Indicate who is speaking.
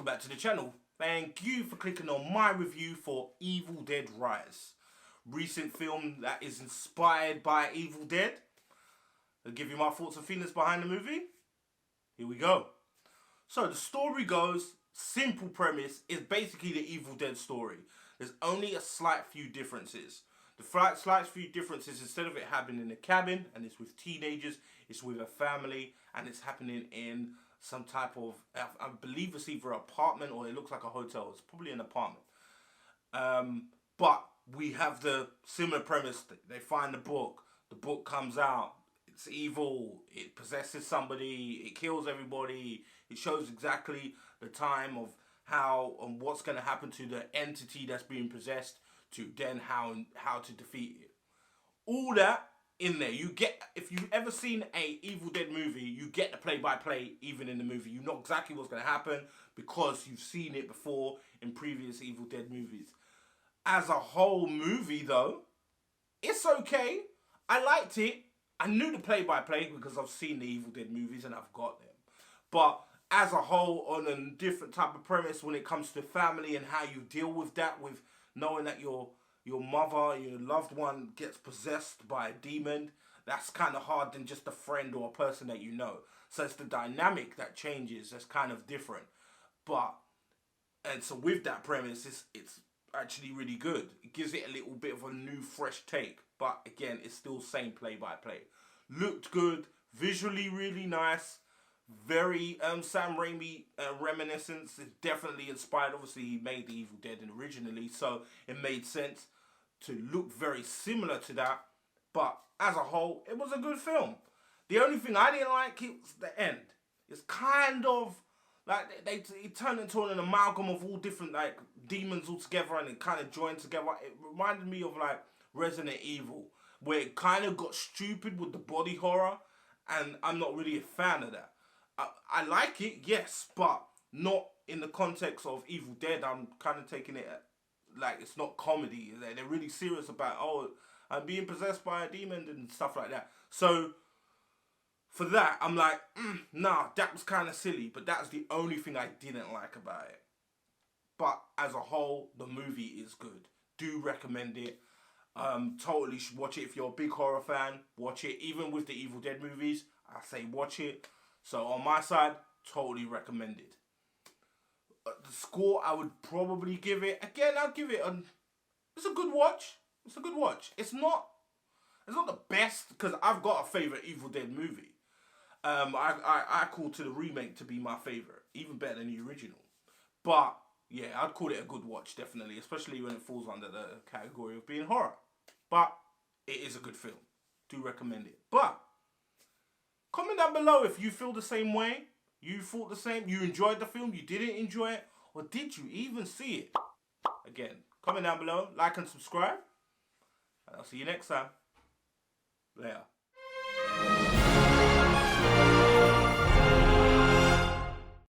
Speaker 1: welcome back to the channel. Thank you for clicking on my review for Evil Dead Rise. Recent film that is inspired by Evil Dead. I'll give you my thoughts and feelings behind the movie. Here we go. So the story goes, simple premise, is basically the Evil Dead story. There's only a slight few differences. The slight few differences, instead of it happening in a cabin and it's with teenagers, it's with a family and it's happening in some type of, I believe it's either an apartment or it looks like a hotel. It's probably an apartment. But we have the similar premise. They find the book comes out, it's evil, it possesses somebody, it kills everybody. It shows exactly the time of how and what's going to happen to the entity that's being possessed, to then how to defeat it. All that in there. You get, if you've ever seen a Evil Dead movie, you get the play-by-play even in the movie. You know exactly what's going to happen because you've seen it before in previous Evil Dead movies. As a whole movie though, it's okay. I liked it. I knew the play-by-play because I've seen the Evil Dead movies and I've got them. But as a whole, on a different type of premise when it comes to family and how you deal with that, with knowing that your mother, your loved one gets possessed by a demon, that's kind of hard than just a friend or a person that you know. So it's the dynamic that changes, that's kind of different. And so with that premise, it's actually really good. It gives it a little bit of a new, fresh take. But again, it's still same play-by-play. Looked good, visually really nice. Very Sam Raimi reminiscence. It's definitely inspired. Obviously, he made the Evil Dead originally, so it made sense to look very similar to that. But as a whole, it was a good film. The only thing I didn't like it was the end. It's kind of like it turned into an amalgam of all different like demons all together, and it kind of joined together. It reminded me of like Resident Evil, where it kind of got stupid with the body horror, and I'm not really a fan of that. I like it, yes, but not in the context of Evil Dead. I'm kind of taking it like it's not comedy. They're really serious about, oh, I'm being possessed by a demon and stuff like that. So for that, I'm like, nah, that was kind of silly. But that's the only thing I didn't like about it. But as a whole, the movie is good. Do recommend it. Totally should watch it if you're a big horror fan. Watch it. Even with the Evil Dead movies, I say watch it. So on my side, totally recommended. The score I would probably give it, again, I'd give it it's a good watch. It's a good watch. It's not the best, because I've got a favourite Evil Dead movie. I call to the remake to be my favourite, even better than the original. But yeah, I'd call it a good watch, definitely, especially when it falls under the category of being horror. But it is a good film. Do recommend it. But comment down below if you feel the same way, you thought the same, you enjoyed the film, you didn't enjoy it, or did you even see it? Again, comment down below, like and subscribe, and I'll see you next time. Later.